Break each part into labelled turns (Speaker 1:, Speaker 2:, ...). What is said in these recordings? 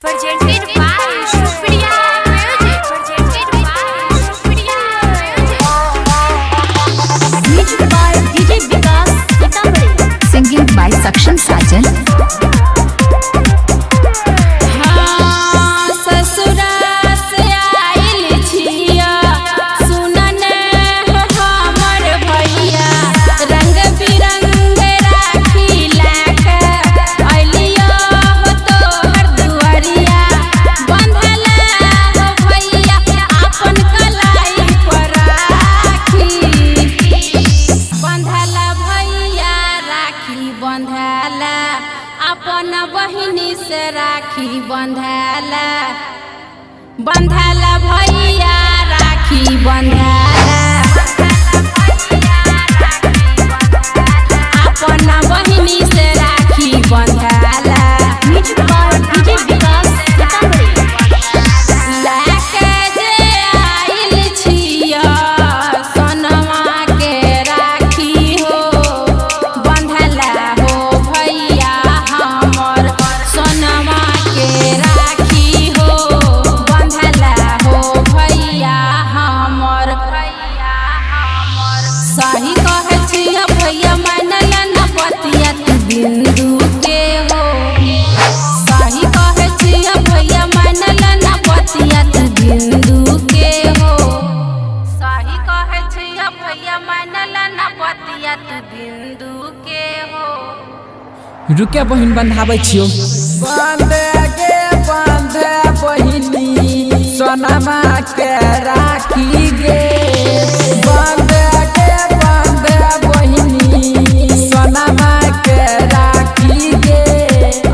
Speaker 1: Presented by Supriya Music. Presented by Supriya Music. Music by DJ Vikas Sitapati.
Speaker 2: Singing by Sakshan Sajan.
Speaker 3: अपन बहिनी से राखी बंधाला बंधाला भैया राखी बंधाला अपन बहिनी से राखी बंधाला।
Speaker 1: Music by DJ Vikas Sitapati.
Speaker 3: लाके जे आइल छिया सोनमा के राखी हो बंधाला हो भैया हमर सोनमा के राखी हो बंधाला हो भैया हमर सही कहे छिया भैया मानल न पतिया तू बिंदु के हो सही कहे छिया भैया मानल न पतिया तू बिंदु के हो सही कहे छिया भैया मानल न पतिया तू बिंदु के हो।
Speaker 4: रुके बहिन बंधाबै छियो
Speaker 5: बांधे बहिनी सोनमा के राखी गे बांधे बहिनी सोनमा के राखी गे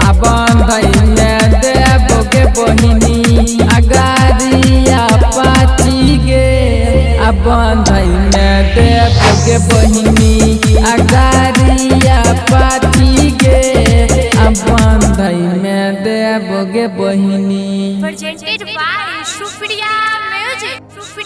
Speaker 5: आ बांधै में देबो गे बहिनी अगारिया पाची गे आ बांधै में देबो गे बहिनी अगारिया पाची गे आ बांधै में देबो गे बहिनी।
Speaker 1: Presented by Supriya